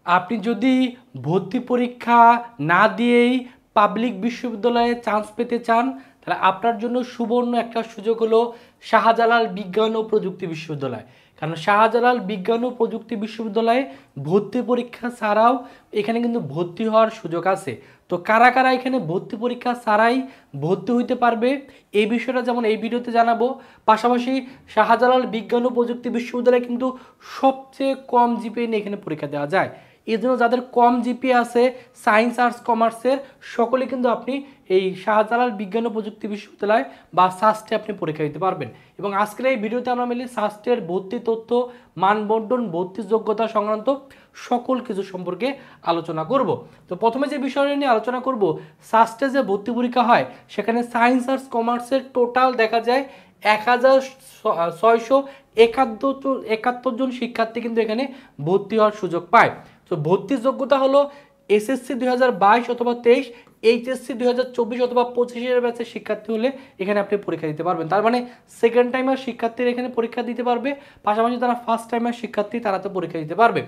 আপনি যদি ভর্তি পরীক্ষা না দিয়েই পাবলিক বিশ্ববিদ্যালয়ে চান্স পেতে চান, তাহলে আপনার জন্য সুবর্ণ একটা সুযোগ হলো শাহজালাল বিজ্ঞান ও প্রযুক্তি বিশ্ববিদ্যালয়। কারণ শাহজালাল বিজ্ঞান ও প্রযুক্তি বিশ্ববিদ্যালয়ে ভর্তি পরীক্ষা ছাড়াও এখানে কিন্তু ভর্তি হওয়ার সুযোগ আছে। তো কারা কারা এখানে ভর্তি পরীক্ষা ছাড়াই ভর্তি হইতে পারবে এই বিষয়টা যেমন এই ভিডিওতে জানাবো। পাশাপাশি শাহজালাল বিজ্ঞান ও প্রযুক্তি বিশ্ববিদ্যালয়ে কিন্তু সবচেয়ে কম জিপিএ নিয়ে এখানে পরীক্ষা দেওয়া যায়। এই জন্য যাদের কম জিপিএ আছে সায়েন্স আর্টস কমার্সের, সকলে কিন্তু আপনি এই শাহজালাল বিজ্ঞান ও প্রযুক্তি বিশ্ববিদ্যালয় বা সাস্টে আপনি পরীক্ষা দিতে পারবেন। এবং আজকের এই ভিডিওতে আমরা মিলি সাস্টের ভর্তি তথ্য, মানবন্টন, ভর্তি যোগ্যতা সংক্রান্ত সকল কিছু সম্পর্কে আলোচনা করব। তো প্রথমে যে বিষয়টা নিয়ে আলোচনা করব, সাস্টে যে ভর্তি পরীক্ষা হয় সেখানে সায়েন্স আর্টস কমার্সের টোটাল দেখা যায় 1671 জন শিক্ষার্থী কিন্তু এখানে ভর্তি হওয়ার সুযোগ পায়। তো ভর্তির যোগ্যতা হলো এসএসসি 2022 অথবা 23, এইচএসসি 2024 অথবা 25 ব্যাচের শিক্ষার্থী হলে এখানে আপনি পরীক্ষা দিতে পারবেন। তার মানে সেকেন্ড টাইমার শিক্ষার্থীরা এখানে পরীক্ষা দিতে পারবে, পাশাপাশি যারা ফার্স্ট টাইমার শিক্ষার্থী তারা তো পরীক্ষা দিতে পারবে।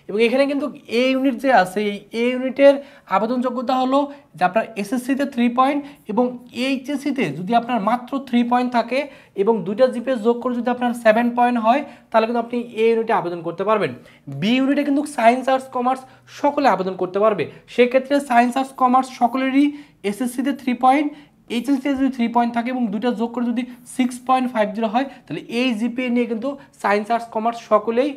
এবং এখানে কিন্তু এ ইউনিট যে আছে এই এ ইউনিটের আবেদন যোগ্যতা হলো যে আপনার এসএসসিতে 3 পয়েন্ট এবং এইচএসসিতে যদি আপনার মাত্র 3 পয়েন্ট থাকে এবং দুইটা জিপিএ যোগ করে যদি আপনার 7 পয়েন্ট হয় তাহলে কিন্তু আপনি এ ইউনিটে আবেদন করতে পারবেন। বি ইউনিটে কিন্তু সায়েন্স আর্টস কমার্স সকলে আবেদন করতে পারবে। সেক্ষেত্রে সায়েন্স আর্টস কমার্স সকলেরই এসএসসিতে 3 পয়েন্ট, এইচএসসিতে যদি 3 পয়েন্ট থাকে এবং দুইটা যোগ করে যদি 6.50 হয় তাহলে এই জিপিএ নিয়ে কিন্তু সায়েন্স আর্টস কমার্স সকলেই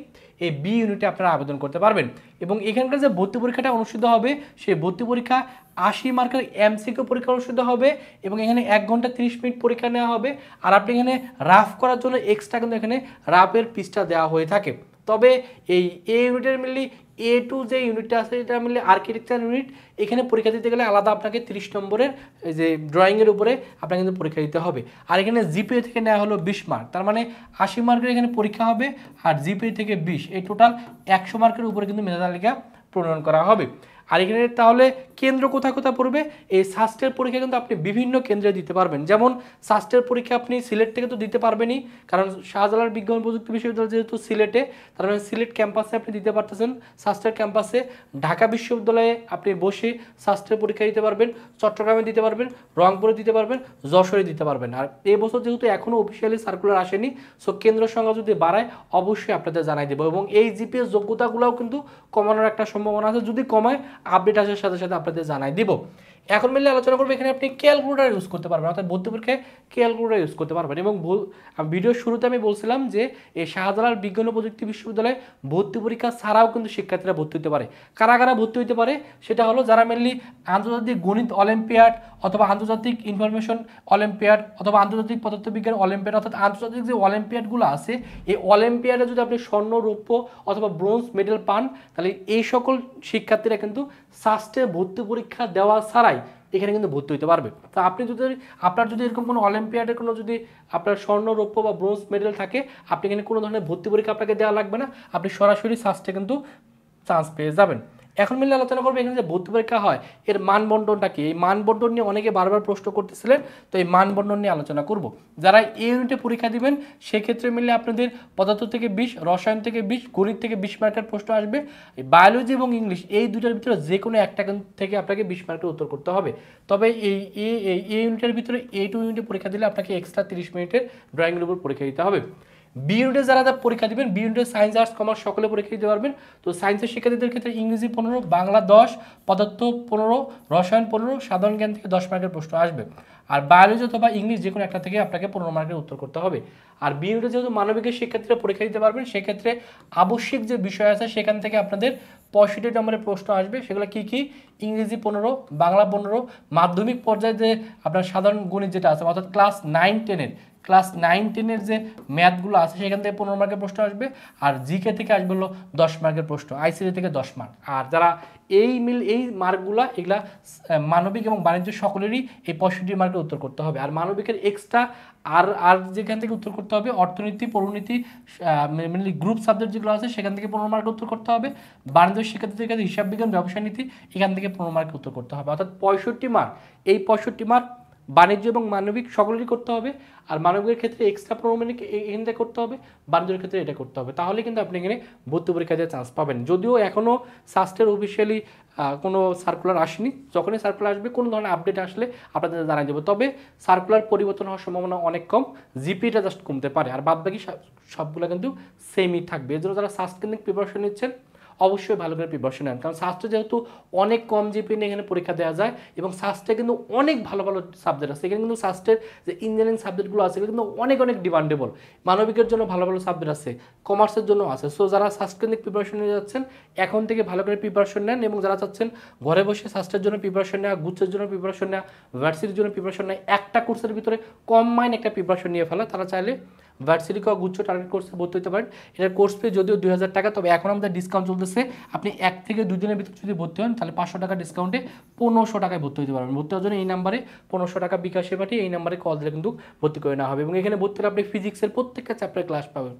এই বি ইউনিটে আপনারা আবেদন করতে পারবেন। এবং এখানকার যে ভর্তি পরীক্ষাটা অনুষ্ঠিত হবে সেই ভর্তি পরীক্ষা 80 মার্কের এমসিকিউ পরীক্ষা অনুষ্ঠিত হবে এবং এখানে 1 ঘন্টা 30 মিনিট পরীক্ষা নেওয়া হবে। আর আপনি এখানে রাফ করার জন্য এক্সট্রা কিন্তু এখানে রাফের পিসটা দেওয়া হয়ে থাকে। তবে এই এ ইউনিটের মিলি A2 যে ইউনিটটা আছে এটা মিলে আর্কিটেকচার ইউনিট, এখানে পরীক্ষা দিতে গেলে আলাদা আপনাকে 30 নম্বরের যে ড্রয়িংয়ের উপরে আপনাকে কিন্তু পরীক্ষা দিতে হবে। আর এখানে জিপিএ থেকে নেওয়া হলো 20 মার্ক, তার মানে 80 মার্কের এখানে পরীক্ষা হবে আর জিপিএ থেকে 20, এই টোটাল 100 মার্কের উপরে কিন্তু মেধা তালিকা প্রণয়ন করা হবে। আর এখানে তাহলে কেন্দ্র কোথায় কোথায় পড়বে, এই সাস্টের পরীক্ষা কিন্তু আপনি বিভিন্ন কেন্দ্রে দিতে পারবেন। যেমন সাস্টের পরীক্ষা আপনি সিলেট থেকে তো দিতে পারবেনই, কারণ শাহজালাল বিজ্ঞান প্রযুক্তি বিশ্ববিদ্যালয় যেহেতু সিলেটে, তার মানে সিলেট ক্যাম্পাসে আপনি দিতে পারতেছেন সাস্টের ক্যাম্পাসে। ঢাকা বিশ্ববিদ্যালয়ে আপনি বসে সাস্টের পরীক্ষা দিতে পারবেন, চট্টগ্রামে দিতে পারবেন, রংপুরে দিতে পারবেন, যশোরে দিতে পারবেন। আর এই বছর যেহেতু এখনও অফিসিয়ালি সার্কুলার আসেনি, সো কেন্দ্র সংখ্যা যদি বাড়ায় অবশ্যই আপনাদের জানাই দেবো। এবং এই জিপিএস যোগ্যতাগুলোও কিন্তু কমানোর একটা সম্ভাবনা আছে, যদি কমায় আপডেট আসার সাথে সাথে আপনাদের জানাই দিব। এখন মিলে আলোচনা করবো এখানে আপনি ক্যালকুলেটর ইউজ করতে পারবেন, অর্থাৎ ভর্তি পরীক্ষায় ক্যালকুলেটর ইউজ করতে পারবেন। এবং ভিডিওর শুরুতে আমি বলছিলাম যে এই শাহজালাল বিজ্ঞান ও প্রযুক্তি বিশ্ববিদ্যালয়ে ভর্তি পরীক্ষা ছাড়াও কিন্তু শিক্ষার্থীরা ভর্তি হতে পারে। কারা কারা ভর্তি হতে পারে সেটা হলো যারা মেনলি আন্তর্জাতিক গণিত অলিম্পিয়াড অথবা আন্তর্জাতিক ইনফরমেশন অলিম্পিয়াড অথবা আন্তর্জাতিক পদার্থবিজ্ঞান অলিম্পিয়াড, অর্থাৎ আন্তর্জাতিক যে অলিম্পিয়াডগুলো আছে এই অলিম্পিয়াডে যদি আপনি স্বর্ণ, রৌপ্য অথবা ব্রোঞ্জ মেডেল পান তাহলে এই সকল শিক্ষার্থীরা কিন্তু সাস্টে ভর্তি পরীক্ষা দেওয়া ছাড়াই এখানে কিন্তু ভর্তি হতে পারবে। তো আপনি যদি আপনার যদি এরকম কোনো অলিম্পিয়াডের কোনো যদি আপনার স্বর্ণ, রৌপ্য বা ব্রোঞ্জ মেডেল থাকে, আপনি এখানে কোনো ধরনের ভর্তি পরীক্ষা আপনাকে দেওয়া লাগবে না, আপনি সরাসরি সাস্টে কিন্তু চান্স পেয়ে যাবেন। এখন মিলে আলোচনা করবো এখানে যে ভর্তি পরীক্ষা হয় এর মানবন্টনটা কি। এই মানবন্টন নিয়ে অনেকে বারবার প্রশ্ন করতেছিলেন, তো এই মানবন্টন নিয়ে আলোচনা করব। যারা এই ইউনিটে পরীক্ষা দিবেন সেক্ষেত্রে মিলে আপনাদের পদার্থ থেকে 20, রসায়ন থেকে 20, গণিত থেকে 20 মার্কের প্রশ্ন আসবে। বায়োলজি এবং ইংলিশ এই দুটার ভিতরে যে কোনো একটা থেকে আপনাকে 20 মার্কের উত্তর করতে হবে। তবে এই ইউনিটের ভিতরে A2 ইউনিটে পরীক্ষা দিলে আপনাকে এক্সট্রা 30 মিনিটের ড্রয়িংয়ের উপর পরীক্ষা দিতে হবে। বি ইউনিটে যারা পরীক্ষা দিবেন, বি ইউনিটে সায়েন্স, আর্টস, কমার্স সকলে পরীক্ষা দিতে পারবেন। তো সায়েন্সের শিক্ষার্থীদের ক্ষেত্রে ইংরেজি 15, বাংলা 10, পদার্থ 15, রসায়ন 15, সাধারণ জ্ঞান থেকে 10 মার্কের প্রশ্ন আসবে। আর বায়োলজি অথবা ইংলিশ যে কোনো একটা থেকে আপনাকে 15 মার্কের উত্তর করতে হবে। আর বি ইউনিটে যেহেতু মানবিকের শিক্ষার্থীরা পরীক্ষা দিতে পারবেন সেক্ষেত্রে আবশ্যিক যে বিষয় আছে সেখান থেকে আপনাদের 65 নম্বরের প্রশ্ন আসবে। সেগুলো কি কি, ইংরেজি 15, বাংলা 15, মাধ্যমিক পর্যায়ে যে আপনার সাধারণ গণিত যেটা আছে অর্থাৎ ক্লাস 9-10-এর যে ম্যাথগুলো আছে সেখান থেকে 15 মার্কের প্রশ্ন আসবে। আর জিকে থেকে আসবে হলো 10 মার্কের প্রশ্ন, আইসিটি থেকে 10 মার্ক। আর যারা এই মার্কগুলো এগুলা মানবিক এবং বাণিজ্য সকলেরই এই 65 মার্কের উত্তর করতে হবে। আর মানবিকের এক্সট্রা আর যেখান থেকে উত্তর করতে হবে অর্থনীতি, পরিনীতি, মেনলি গ্রুপ সাবজেক্ট যেগুলো আছে সেখান থেকে 15 মার্কের উত্তর করতে হবে। বাণিজ্য শিক্ষার্থীদের কাছে হিসাব বিজ্ঞান, ব্যবসায় নীতি এখান থেকে 15 মার্কের উত্তর করতে হবে। অর্থাৎ 65 মার্ক, এই 65 মার্ক বাণিজ্য এবং মানবিক সকলেরই করতে হবে, আর মানবিকের ক্ষেত্রে এক্সট্রা প্রোগ্রামিং এখানে করতে হবে, বাণিজ্যের ক্ষেত্রে এটা করতে হবে, তাহলে কিন্তু আপনি এখানে ভর্তি পরীক্ষা দিয়ে চান্স পাবেন। যদিও এখনও সাস্টের অফিসিয়ালি কোনো সার্কুলার আসেনি, যখনই সার্কুলার আসবে কোনো ধরনের আপডেট আসলে আপনাদের জানাই দেবো। তবে সার্কুলার পরিবর্তন হওয়ার সম্ভাবনা অনেক কম, জিপিটা জাস্ট কমতে পারে, আর বাদবাকি সবগুলো কিন্তু সেমই থাকবে। এর জন্য যারা সাস্ট কেন্দ্রিক প্রিপারেশন নিচ্ছেন অবশ্যই ভালো করে প্রিপারেশন নেন, কারণ সাস্টে যেহেতু অনেক কম জিপি নিয়ে এখানে পরীক্ষা দেওয়া যায় এবং সাস্টে কিন্তু অনেক ভালো ভালো সাবজেক্ট আছে। এখানে কিন্তু সাস্টের যে ইঞ্জিনিয়ারিং সাবজেক্টগুলো আছে এগুলো কিন্তু অনেক অনেক ডিমান্ডেবল। মানবিকের জন্য ভালো ভালো সাবজেক্ট আছে, কমার্সের জন্য আছে। সো যারা সাস্ট কেন্দ্রিক প্রিপারেশন নিয়ে যাচ্ছেন এখন থেকে ভালো করে প্রিপারেশন নেন, এবং যারা চাচ্ছেন ঘরে বসে সাস্টের জন্য প্রিপারেশন নেওয়া, গুচ্ছের জন্য প্রিপারেশন নেওয়া, ভার্সিটির জন্য প্রিপারেশন নেওয়া, একটা কোর্সের ভিতরে কম মাইন একটা প্রিপারেশন নিয়ে ফেলা, তারা চাইলে ভার্সিটি বা গুচ্ছ টার্গেট কোর্সে ভর্তি হতে পারেন। এটার কোর্স ফি যদিও 2000 টাকা, তবে এখন আমাদের ডিসকাউন্ট চলতেছে। আপনি 1 থেকে 2 দিনের ভিতরে যদি ভর্তি হন তাহলে 500 টাকা ডিসকাউন্টে 1500 টাকায় ভর্তি হতে পারবেন। ভর্তি হওয়ার জন্য এই নাম্বারে 1500 টাকা বিকাশে পাঠিয়ে এই নাম্বারে কল দিলে কিন্তু ভর্তি করে নেওয়া হবে। এবং এখানে ভর্তি হলে আপনি ফিজিক্সের প্রত্যেকটা চ্যাপ্টারে ক্লাস পাবেন,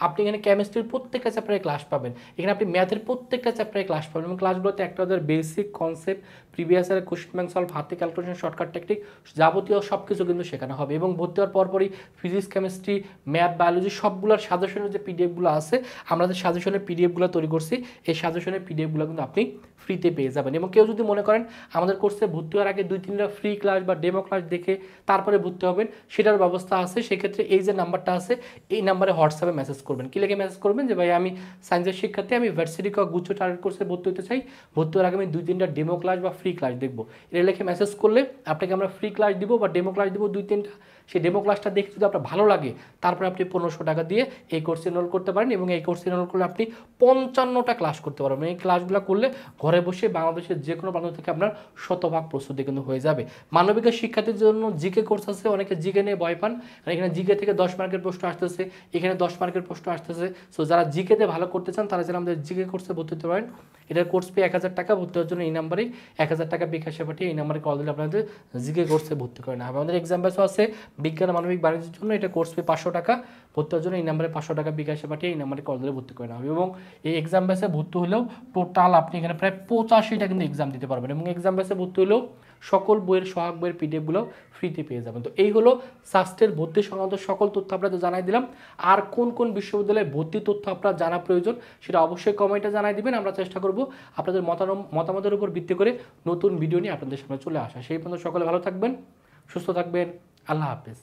আপনি এখানে কেমিস্ট্রির প্রত্যেকটা চ্যাপ্টারে ক্লাস পাবেন, এখানে আপনি ম্যাথের প্রত্যেকটা চ্যাপ্টারে ক্লাস পাবেন, এবং ক্লাসগুলোতে একটা বেসিক কনসেপ্ট, প্রিভিয়াস ইয়ারের কোশ্চেন ব্যাংক সলভ, হাতে ক্যালকুলেশন, শর্টকাট টেকনিক, যাবতীয় সব কিছু কিন্তু শেখানো হবে। এবং ভর্তি হওয়ার পরপরই ফিজিক্স, কেমিস্ট্রি, ম্যাথ, বায়োলজি সবগুলোর সাজেশনের যে পিডিএফগুলো আছে, আমরা যে সাজেশনের পিডিএফগুলো তৈরি করছি, এই সাজেশনের পিডিএফগুলো কিন্তু আপনি ফ্রিতে পেয়ে যাবেন। এবং কেউ যদি মনে করেন আমাদের কোর্সে ভর্তি হওয়ার আগে 2-3টা ফ্রি ক্লাস বা ডেমো ক্লাস দেখে তারপরে ভর্তি হবেন, সেটার ব্যবস্থা আছে। সেক্ষেত্রে এই যে নাম্বারটা আছে এই নাম্বারে হোয়াটসঅ্যাপে মেসেজ করবেন। কি লিখে মেসেজ করবেন যে ভাই আমি সায়েন্সের শিক্ষার্থী, আমি ভার্সিটি বা গুচ্ছ টার্গেট কোর্সে ভর্তি হতে চাই, ভর্তি হওয়ার আগে আমি 2-3টা ডেমো ক্লাস বা ফ্রি ক্লাস দেখবো। এটা লিখে মেসেজ করলে আপনাকে আমরা ফ্রি ক্লাস দিব বা ডেমো ক্লাস দিব 2-3টা। সেই ডেমো ক্লাসটা দেখে যদি আপনার ভালো লাগে তারপরে আপনি 1500 টাকা দিয়ে এই কোর্সে এনরোল করতে পারেন, এবং এই কোর্সে এনরোল করলে আপনি 55টা ক্লাস করতে পারবেন। এই ক্লাসগুলো করলে ঘরে বসে বাংলাদেশের যে কোনো প্রান্ত থেকে আপনার শতভাগ প্রস্তুতি কিন্তু হয়ে যাবে। মানবিকের শিক্ষার্থীর জন্য জিকে কোর্স আছে, অনেকে জিকে নিয়ে ভয় পান, আর এখানে জিকে থেকে 10 মার্কের প্রশ্ন আসতেছে, এখানে 10 মার্কের প্রশ্ন আসতেছে। সো যারা জিকেতে ভালো করতে চান তারা যেন আমাদের জিকে কোর্সে ভর্তি হতে পারেন। এটার কোর্স ফি 1000 টাকা, ভর্তি হওয়ার জন্য এই নাম্বারেই 1000 টাকা বিকাশে পাঠিয়ে এই নাম্বারে কল দিলে আপনাদের জিকে কোর্সে ভর্তি করে নেওয়া হবে। আমাদের এক্সাম ব্যাচও আছে বিজ্ঞান মানবিক বাণিজ্যের জন্য, এটা কোর্স ফি 500 টাকা, ভর্তি হওয়ার জন্য এই নাম্বারে 500 টাকা বিকাশে পাঠিয়ে এই নাম্বারে কল দিলে ভর্তি করে নেওয়া হবে। এবং এই এক্সাম ব্যাচে ভর্তি হলেও টোটাল আপনি এখানে প্রায় 85টা কিন্তু এক্সাম দিতে পারবেন, এবং এক্সাম ব্যাচে ভর্তি হলেও সকল বইয়ের সহায়ক বইয়ের পিডিএফগুলো ফ্রিতে পেয়ে যাবেন। তো এই হলো সাস্টের ভর্তি সংক্রান্ত সকল তথ্য আপনাদের জানাই দিলাম। আর কোন কোন বিশ্ববিদ্যালয়ে ভর্তি তথ্য আপনার জানা প্রয়োজন সেটা অবশ্যই কমেন্টে জানাই দিবেন। আমরা চেষ্টা করব আপনাদের মতামতের উপর ভিত্তি করে নতুন ভিডিও নিয়ে আপনাদের সামনে চলে আসা। সেই পর্যন্ত সকলে ভালো থাকবেন, সুস্থ থাকবেন, আল্লাহ হাফেজ।